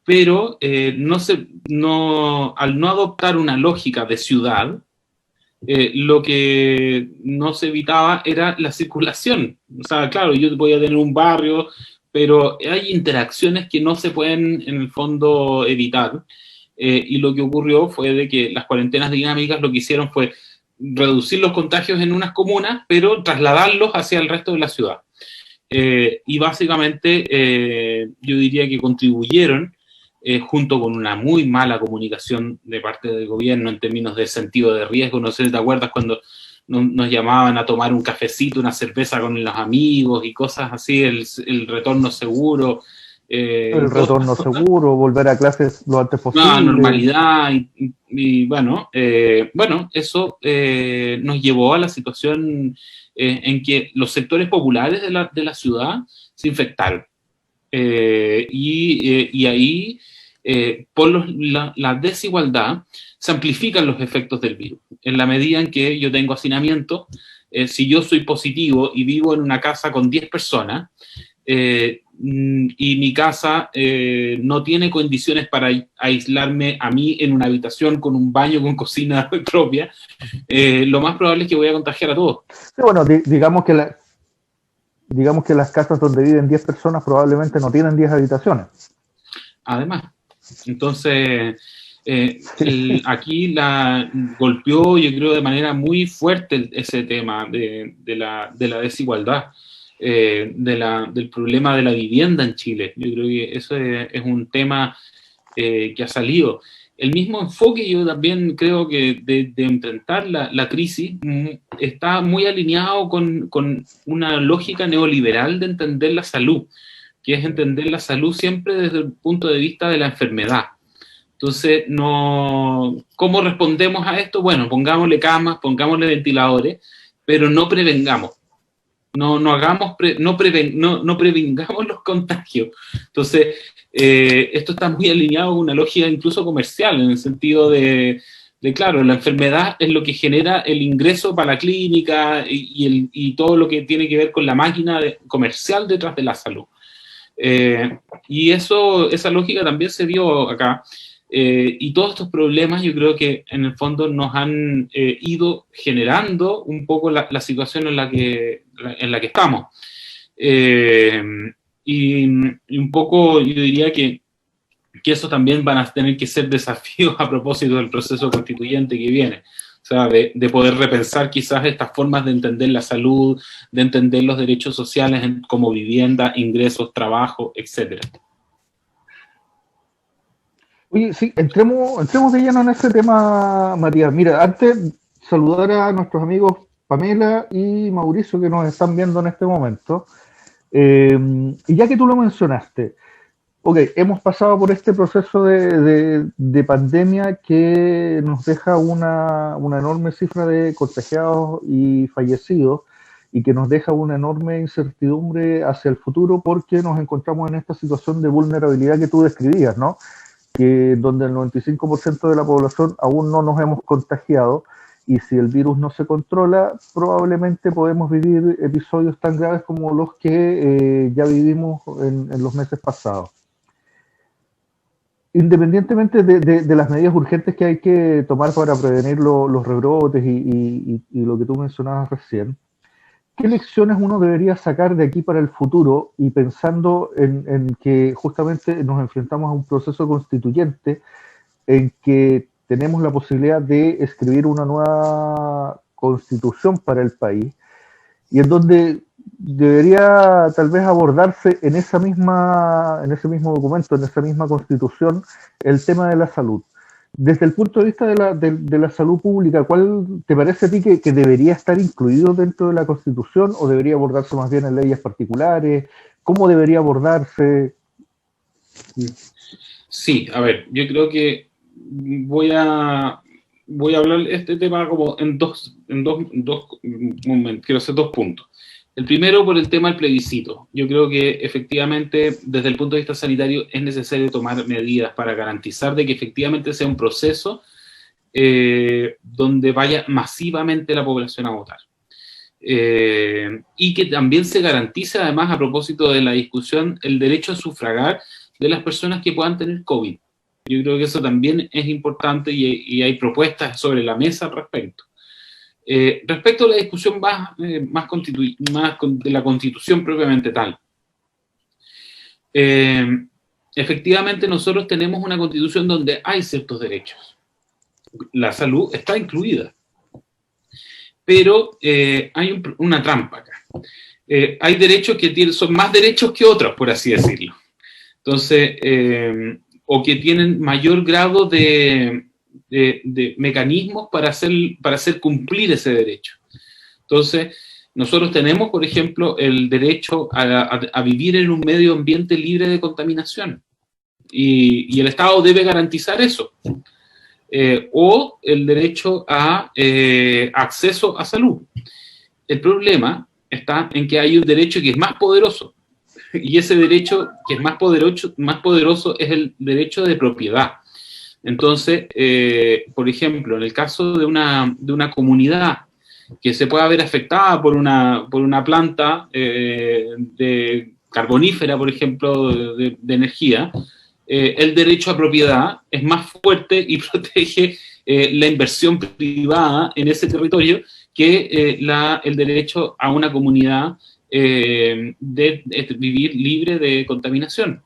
Pero al no adoptar una lógica de ciudad, lo que no se evitaba era la circulación. O sea, claro, yo voy a tener un barrio, pero hay interacciones que no se pueden, en el fondo, evitar. Y lo que ocurrió fue de que las cuarentenas dinámicas lo que hicieron fue reducir los contagios en unas comunas, pero trasladarlos hacia el resto de la ciudad. Y básicamente yo diría que contribuyeron, junto con una muy mala comunicación de parte del gobierno en términos de sentido de riesgo. No sé si te acuerdas cuando nos llamaban a tomar un cafecito, una cerveza con los amigos y cosas así, el retorno seguro. El retorno seguro, volver a clases lo antes posible. Una normalidad y bueno, eso nos llevó a la situación en que los sectores populares de la ciudad se infectaron. Y ahí, por la desigualdad, se amplifican los efectos del virus. En la medida en que yo tengo hacinamiento, si yo soy positivo y vivo en una casa con 10 personas, y mi casa no tiene condiciones para aislarme a mí en una habitación con un baño con cocina propia, lo más probable es que voy a contagiar a todos. Sí, bueno, digamos que las casas donde viven 10 personas probablemente no tienen 10 habitaciones. Además, entonces, Aquí la golpeó, yo creo, de manera muy fuerte ese tema de la desigualdad, del problema de la vivienda en Chile. Yo creo que eso es un tema que ha salido. El mismo enfoque, yo también creo que de enfrentar la crisis está muy alineado con una lógica neoliberal de entender la salud, que es entender la salud siempre desde el punto de vista de la enfermedad. Entonces, ¿cómo respondemos a esto? Bueno, pongámosle camas, pongámosle ventiladores, pero no prevengamos. No prevengamos los contagios. Entonces, esto está muy alineado con una lógica incluso comercial, en el sentido de claro, la enfermedad es lo que genera el ingreso para la clínica y todo lo que tiene que ver con la máquina comercial detrás de la salud. Y esa lógica también se vio acá. Y todos estos problemas yo creo que en el fondo nos han ido generando un poco la situación en la que estamos. Y un poco yo diría que eso también van a tener que ser desafíos a propósito del proceso constituyente que viene. O sea, de poder repensar quizás estas formas de entender la salud, de entender los derechos sociales como vivienda, ingresos, trabajo, etcétera. Oye, sí, entremos de lleno en ese tema, Matías. Mira, antes saludar a nuestros amigos Pamela y Mauricio que nos están viendo en este momento. Y ya que tú lo mencionaste, ok, hemos pasado por este proceso de pandemia que nos deja una enorme cifra de contagiados y fallecidos y que nos deja una enorme incertidumbre hacia el futuro porque nos encontramos en esta situación de vulnerabilidad que tú describías, ¿no? Que donde el 95% de la población aún no nos hemos contagiado y si el virus no se controla, probablemente podemos vivir episodios tan graves como los que ya vivimos en los meses pasados. Independientemente de las medidas urgentes que hay que tomar para prevenir los rebrotes y lo que tú mencionabas recién, ¿qué lecciones uno debería sacar de aquí para el futuro y pensando en que justamente nos enfrentamos a un proceso constituyente en que tenemos la posibilidad de escribir una nueva constitución para el país y en donde debería tal vez abordarse en ese mismo documento, en esa misma constitución, el tema de la salud? Desde el punto de vista de la salud pública, ¿cuál te parece a ti que debería estar incluido dentro de la Constitución o debería abordarse más bien en leyes particulares? ¿Cómo debería abordarse? Sí, a ver, yo creo que voy a hablar este tema como en dos momentos, quiero hacer dos puntos. El primero por el tema del plebiscito. Yo creo que efectivamente desde el punto de vista sanitario es necesario tomar medidas para garantizar de que efectivamente sea un proceso donde vaya masivamente la población a votar. Y que también se garantice además a propósito de la discusión el derecho a sufragar de las personas que puedan tener COVID. Yo creo que eso también es importante y hay propuestas sobre la mesa al respecto. Respecto a la discusión más de la Constitución propiamente tal. Efectivamente, nosotros tenemos una Constitución donde hay ciertos derechos. La salud está incluida. Pero hay una trampa acá. Hay derechos que son más derechos que otros, por así decirlo. Entonces, o que tienen mayor grado de mecanismos para hacer cumplir ese derecho. Entonces, nosotros tenemos, por ejemplo, el derecho a vivir en un medio ambiente libre de contaminación. Y el Estado debe garantizar eso. O el derecho a acceso a salud. El problema está en que hay un derecho que es más poderoso. Y ese derecho que es más poderoso es el derecho de propiedad. Entonces, por ejemplo, en el caso de una comunidad que se pueda ver afectada por una planta de carbonífera, por ejemplo, de energía, el derecho a propiedad es más fuerte y protege la inversión privada en ese territorio que el derecho a una comunidad de vivir libre de contaminación.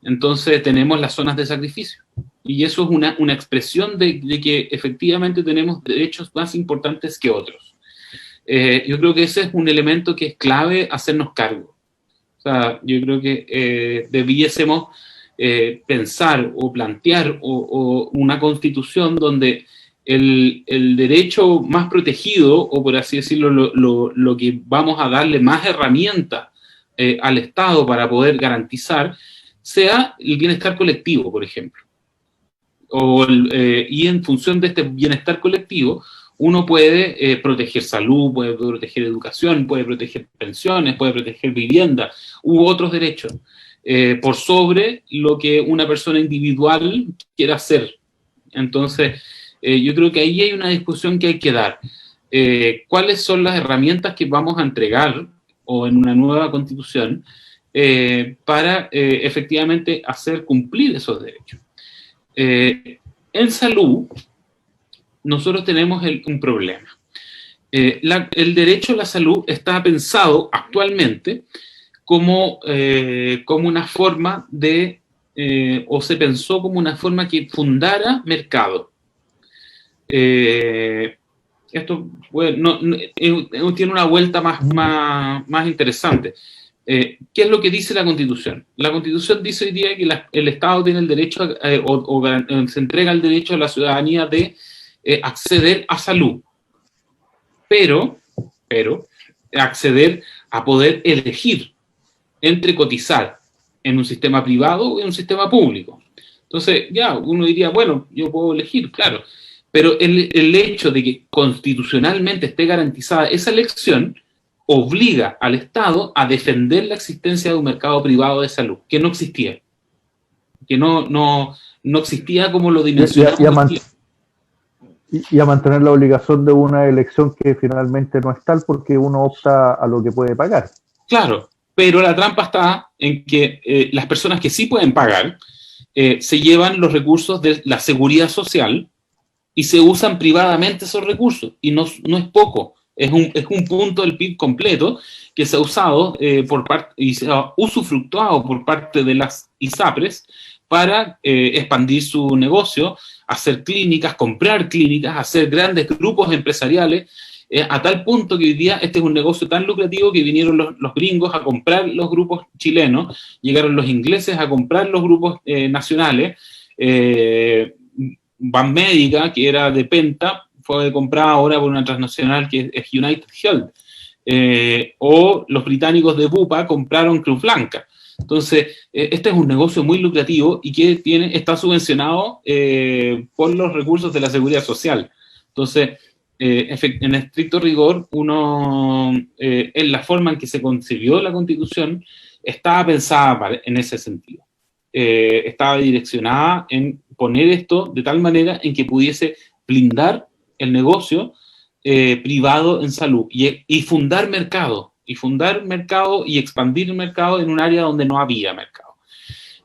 Entonces tenemos las zonas de sacrificio. Y eso es una expresión de que efectivamente tenemos derechos más importantes que otros. Yo creo que ese es un elemento que es clave hacernos cargo. O sea, yo creo que debiésemos pensar o plantear o una constitución donde el derecho más protegido, o por así decirlo, lo que vamos a darle más herramientas al Estado para poder garantizar, sea el bienestar colectivo, por ejemplo. Y en función de este bienestar colectivo, uno puede proteger salud, puede proteger educación, puede proteger pensiones, puede proteger vivienda u otros derechos, por sobre lo que una persona individual quiera hacer. Entonces, yo creo que ahí hay una discusión que hay que dar. ¿Cuáles son las herramientas que vamos a entregar o en una nueva constitución para efectivamente hacer cumplir esos derechos? En salud, nosotros tenemos un problema. El derecho a la salud está pensado actualmente como una forma de, o se pensó como una forma que fundara mercado. Esto bueno, tiene una vuelta más interesante. ¿Qué es lo que dice la Constitución? La Constitución dice hoy día que el Estado tiene el derecho se entrega el derecho a la ciudadanía de acceder a salud, pero acceder a poder elegir entre cotizar en un sistema privado o en un sistema público. Entonces, ya, uno diría, bueno, yo puedo elegir, claro, pero el hecho de que constitucionalmente esté garantizada esa elección obliga al Estado a defender la existencia de un mercado privado de salud, que no existía, que no existía como lo dimensionamos. Y a mantener la obligación de una elección que finalmente no es tal porque uno opta a lo que puede pagar. Claro, pero la trampa está en que las personas que sí pueden pagar se llevan los recursos de la seguridad social y se usan privadamente esos recursos, y no es poco. Es un punto del PIB completo que se ha usado y se ha usufructuado por parte de las ISAPRES para expandir su negocio, hacer clínicas, comprar clínicas, hacer grandes grupos empresariales, a tal punto que hoy día este es un negocio tan lucrativo que vinieron los gringos a comprar los grupos chilenos, llegaron los ingleses a comprar los grupos nacionales, Banmédica, que era de Penta, fue comprada ahora por una transnacional que es United Health, o los británicos de Bupa compraron Cruz Blanca. Entonces, este es un negocio muy lucrativo y que está subvencionado por los recursos de la seguridad social. Entonces, en estricto rigor, en la forma en que se concibió la Constitución, estaba pensada en ese sentido. Estaba direccionada en poner esto de tal manera en que pudiese blindar el negocio privado en salud y fundar mercado y expandir el mercado en un área donde no había mercado.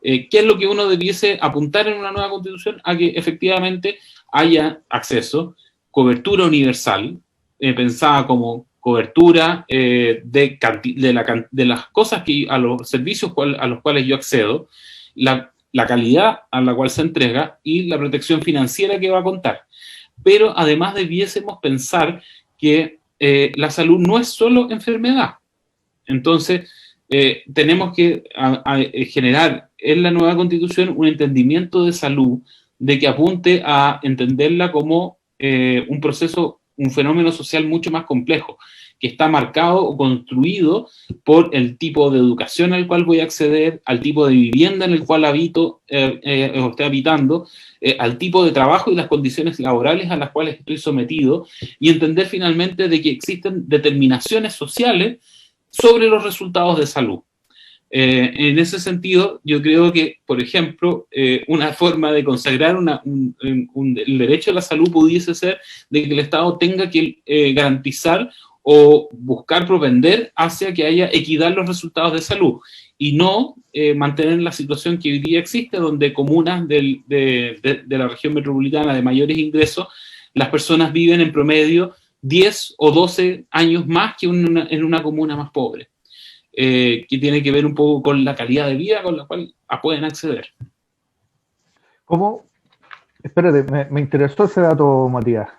¿Qué es lo que uno debiese apuntar en una nueva constitución? A que efectivamente haya acceso, cobertura universal, pensada como cobertura de las cosas a los servicios a los cuales yo accedo, la calidad a la cual se entrega y la protección financiera que va a contar. Pero además debiésemos pensar que la salud no es solo enfermedad. Entonces, tenemos que generar en la nueva constitución un entendimiento de salud de que apunte a entenderla como un proceso, un fenómeno social mucho más complejo, que está marcado o construido por el tipo de educación al cual voy a acceder, al tipo de vivienda en el cual habito o estoy habitando, al tipo de trabajo y las condiciones laborales a las cuales estoy sometido, y entender finalmente de que existen determinaciones sociales sobre los resultados de salud. En ese sentido, yo creo que, por ejemplo, una forma de consagrar el derecho a la salud pudiese ser de que el Estado tenga que garantizar o buscar propender hacia que haya equidad en los resultados de salud y no mantener la situación que hoy día existe, donde comunas de la región metropolitana de mayores ingresos, las personas viven en promedio 10 o 12 años más que en una comuna más pobre, que tiene que ver un poco con la calidad de vida con la cual pueden acceder. ¿Cómo Espérate, me interesó ese dato, Matías.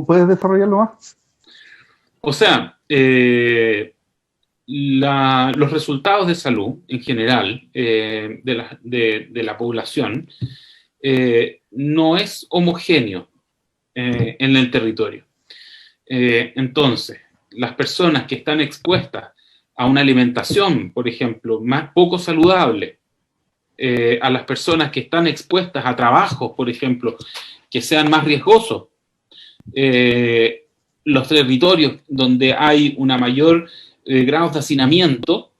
¿Puedes desarrollarlo más? O sea, los resultados de salud en general de la población no es homogéneo en el territorio. Entonces, las personas que están expuestas a una alimentación, por ejemplo, más poco saludable, a las personas que están expuestas a trabajos, por ejemplo, que sean más riesgosos, los territorios donde hay una mayor grado de hacinamiento,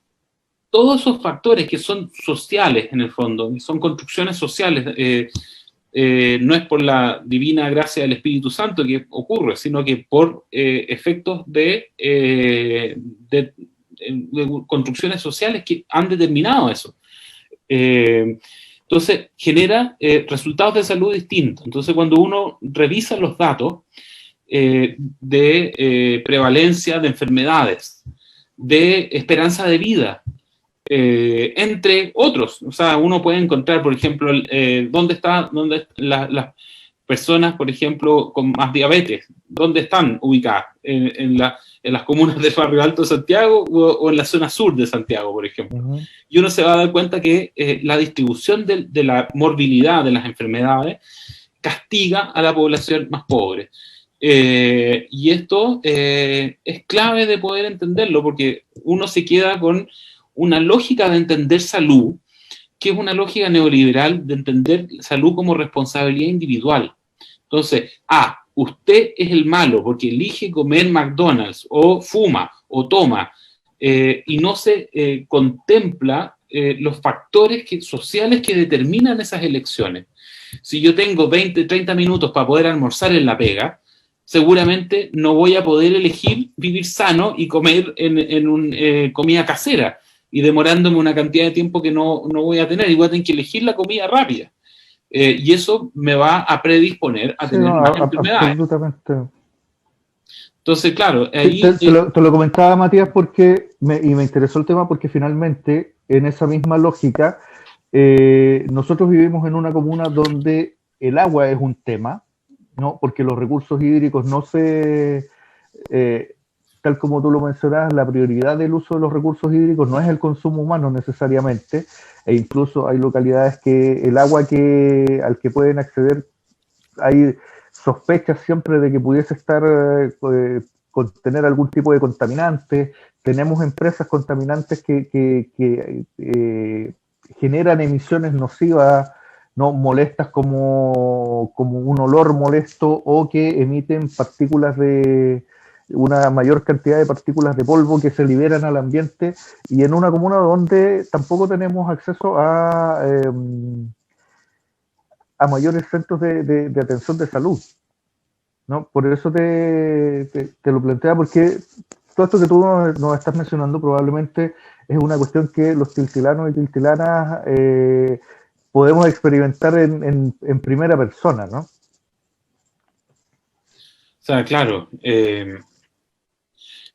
todos esos factores que son sociales en el fondo, son construcciones sociales, no es por la divina gracia del Espíritu Santo que ocurre, sino que por efectos de construcciones sociales que han determinado eso. Entonces, genera resultados de salud distintos. Entonces, cuando uno revisa los datos de prevalencia de enfermedades, de esperanza de vida, entre otros. O sea, uno puede encontrar, por ejemplo, dónde las personas, por ejemplo, con más diabetes, dónde están ubicadas, en las comunas del barrio Alto de Santiago o en la zona sur de Santiago, por ejemplo. Uh-huh. Y uno se va a dar cuenta que la distribución de la morbilidad de las enfermedades castiga a la población más pobre. Y esto es clave de poder entenderlo, porque uno se queda con una lógica de entender salud, que es una lógica neoliberal de entender salud como responsabilidad individual. Entonces, usted es el malo porque elige comer McDonald's, o fuma, o toma, y no se contempla los factores sociales que determinan esas elecciones. Si yo tengo 20, 30 minutos para poder almorzar en la pega, seguramente no voy a poder elegir vivir sano y comer en comida casera, y demorándome una cantidad de tiempo que no voy a tener, y voy a tener que elegir la comida rápida. Y eso me va a predisponer a tener más enfermedades. Absolutamente. Entonces, claro, ahí... Te lo comentaba, Matías, porque me interesó el tema, porque finalmente, en esa misma lógica, nosotros vivimos en una comuna donde el agua es un tema, ¿no? Porque los recursos hídricos no se... tal como tú lo mencionabas, la prioridad del uso de los recursos hídricos no es el consumo humano necesariamente, e incluso hay localidades que el agua al que pueden acceder, hay sospechas siempre de que pudiese contener algún tipo de contaminante. Tenemos empresas contaminantes que generan emisiones nocivas, no molestas, como un olor molesto, o que emiten partículas una mayor cantidad de partículas de polvo que se liberan al ambiente, y en una comuna donde tampoco tenemos acceso a mayores centros de atención de salud, ¿no? Por eso te lo plantea, porque todo esto que tú nos estás mencionando probablemente es una cuestión que los tiltilanos y tiltilanas podemos experimentar en primera persona, ¿no? O sea, claro,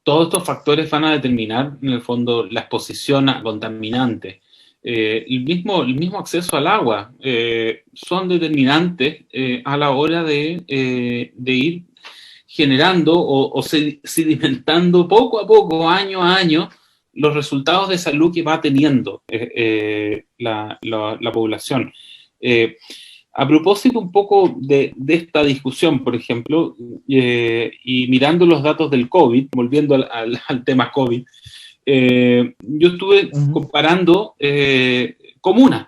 todos estos factores van a determinar, en el fondo, la exposición a contaminantes. El mismo acceso al agua son determinantes a la hora de ir generando o sedimentando poco a poco, año a año, los resultados de salud que va teniendo la población. A propósito un poco de esta discusión, por ejemplo, y mirando los datos del COVID, volviendo al tema COVID, yo estuve comparando comunas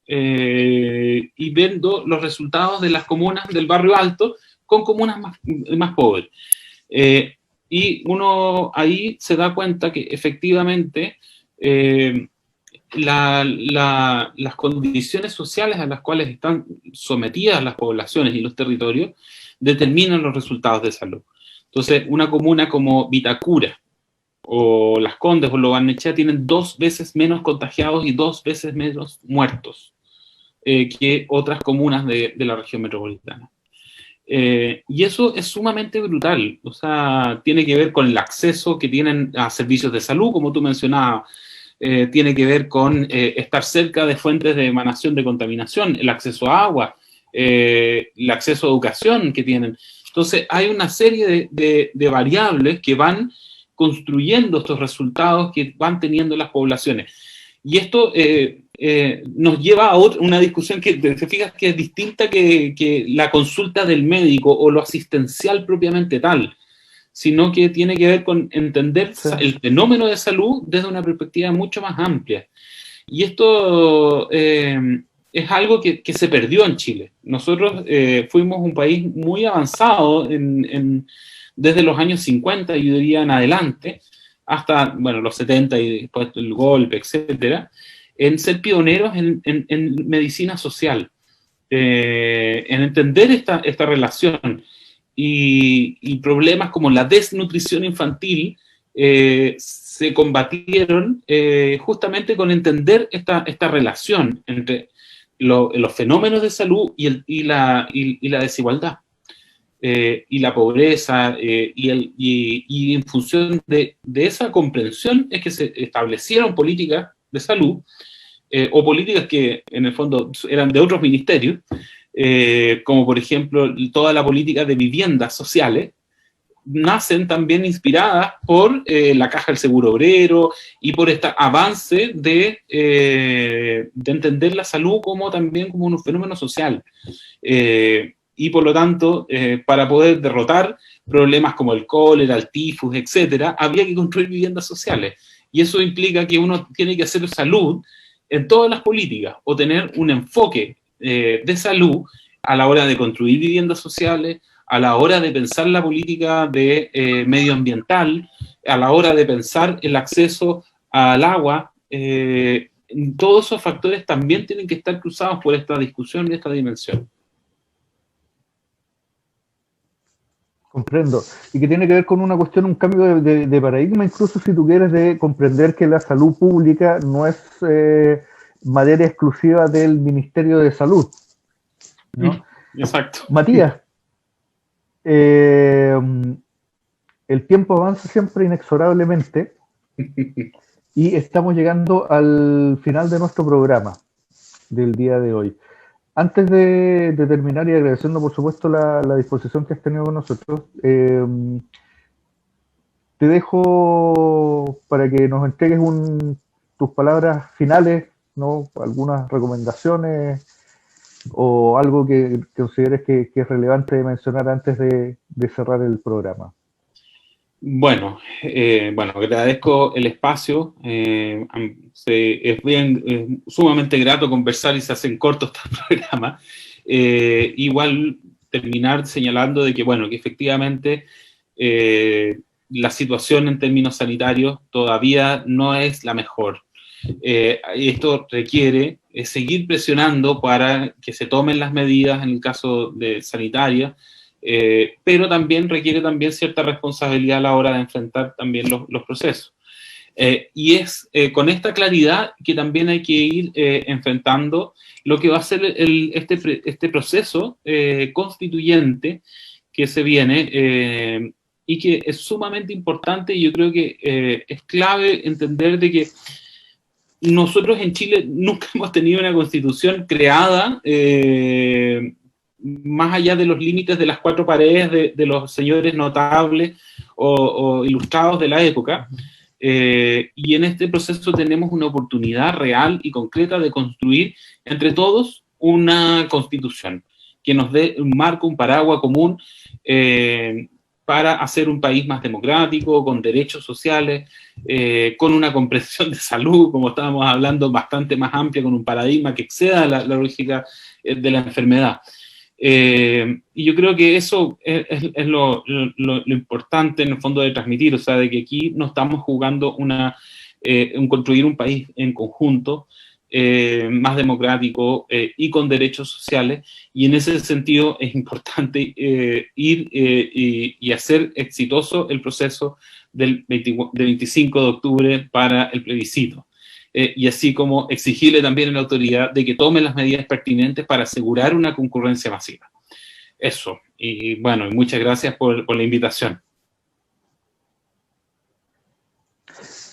y viendo los resultados de las comunas del barrio alto con comunas más pobres. Y uno ahí se da cuenta que efectivamente las condiciones sociales a las cuales están sometidas las poblaciones y los territorios determinan los resultados de salud. Entonces, una comuna como Vitacura, o Las Condes, o Lo Barnechea, tienen 2 veces menos contagiados y 2 veces menos muertos que otras comunas de la región metropolitana. Y eso es sumamente brutal. O sea, tiene que ver con el acceso que tienen a servicios de salud, como tú mencionabas. Tiene que ver con estar cerca de fuentes de emanación de contaminación, el acceso a agua, el acceso a educación que tienen. Entonces, hay una serie de variables que van construyendo estos resultados que van teniendo las poblaciones. Y esto nos lleva a una discusión que, te fijas, que es distinta que la consulta del médico o lo asistencial propiamente tal, sino que tiene que ver con entender el fenómeno de salud desde una perspectiva mucho más amplia. Y esto es algo que se perdió en Chile. Nosotros fuimos un país muy avanzado desde los años 50, yo diría, en adelante, hasta, bueno, los 70 y después el golpe, etcétera, en ser pioneros en medicina social, en entender esta relación. Y problemas como la desnutrición infantil se combatieron justamente con entender esta relación entre los fenómenos de salud y la desigualdad. Y la pobreza, y en función de esa comprensión es que se establecieron políticas de salud, o políticas que en el fondo eran de otros ministerios, como por ejemplo toda la política de viviendas sociales, nacen también inspiradas por la Caja del Seguro Obrero y por este avance de entender la salud también como un fenómeno social. Y por lo tanto, para poder derrotar problemas como el cólera, el tifus, etcétera, había que construir viviendas sociales. Y eso implica que uno tiene que hacer salud en todas las políticas, o tener un enfoque de salud a la hora de construir viviendas sociales, a la hora de pensar la política de medioambiental, a la hora de pensar el acceso al agua. Todos esos factores también tienen que estar cruzados por esta discusión y esta dimensión. Comprendo. Y que tiene que ver con una cuestión, un cambio de paradigma, incluso si tú quieres, de comprender que la salud pública no es materia exclusiva del Ministerio de Salud, ¿no? Exacto. Matías, el tiempo avanza siempre inexorablemente y estamos llegando al final de nuestro programa del día de hoy. Antes de terminar, y agradeciendo por supuesto la disposición que has tenido con nosotros, te dejo para que nos entregues tus palabras finales, ¿no? Algunas recomendaciones o algo que consideres que es relevante de mencionar antes de cerrar el programa. Bueno, agradezco el espacio. Es sumamente grato conversar y se hacen cortos estos programas. Igual terminar señalando de que, bueno, que efectivamente la situación en términos sanitarios todavía no es la mejor. Esto requiere seguir presionando para que se tomen las medidas en el caso de sanitaria, pero también requiere cierta responsabilidad a la hora de enfrentar también los procesos. Y es con esta claridad que también hay que ir enfrentando lo que va a ser este proceso constituyente que se viene, y que es sumamente importante. Y yo creo que es clave entender de que nosotros en Chile nunca hemos tenido una constitución creada más allá de los límites de las cuatro paredes de los señores notables o ilustrados de la época. Y en este proceso tenemos una oportunidad real y concreta de construir entre todos una constitución que nos dé un marco, un paraguas común para hacer un país más democrático, con derechos sociales, con una comprensión de salud, como estábamos hablando, bastante más amplia, con un paradigma que exceda la lógica de la enfermedad. Y yo creo que eso es lo importante en el fondo de transmitir, o sea, de que aquí no estamos jugando construir un país en conjunto, más democrático y con derechos sociales, y en ese sentido es importante ir y hacer exitoso el proceso del 25 de octubre para el plebiscito. Y así como exigirle también a la autoridad de que tome las medidas pertinentes para asegurar una concurrencia masiva. Eso. Y bueno, muchas gracias por la invitación.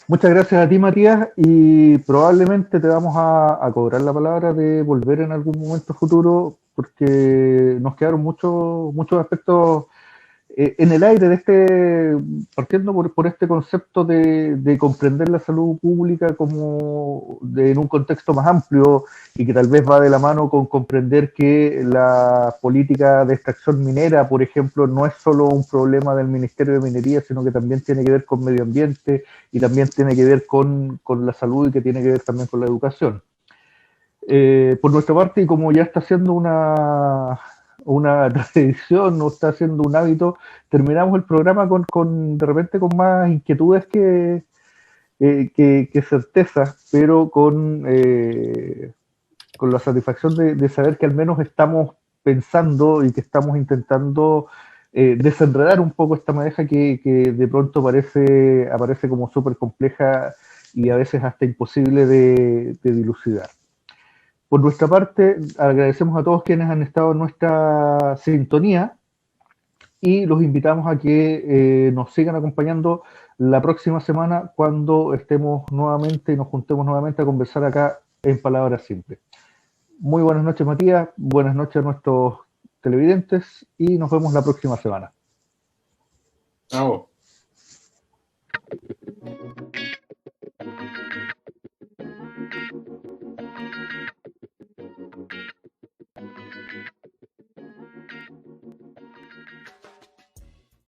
Muchas gracias a ti, Matías, y probablemente te vamos a cobrar la palabra de volver en algún momento futuro porque nos quedaron muchos aspectos en el aire partiendo por este concepto de comprender la salud pública en un contexto más amplio y que tal vez va de la mano con comprender que la política de extracción minera, por ejemplo, no es solo un problema del Ministerio de Minería, sino que también tiene que ver con medio ambiente y también tiene que ver con la salud y que tiene que ver también con la educación. Por nuestra parte, y como ya está siendo una tradición o está siendo un hábito, terminamos el programa de repente con más inquietudes que certezas, pero con la satisfacción de saber que al menos estamos pensando y que estamos intentando desenredar un poco esta madeja que de pronto aparece como súper compleja y a veces hasta imposible de dilucidar. Por nuestra parte, agradecemos a todos quienes han estado en nuestra sintonía y los invitamos a que nos sigan acompañando la próxima semana cuando estemos nuevamente y nos juntemos nuevamente a conversar acá en Palabras Simples. Muy buenas noches, Matías. Buenas noches a nuestros televidentes y nos vemos la próxima semana. Chao.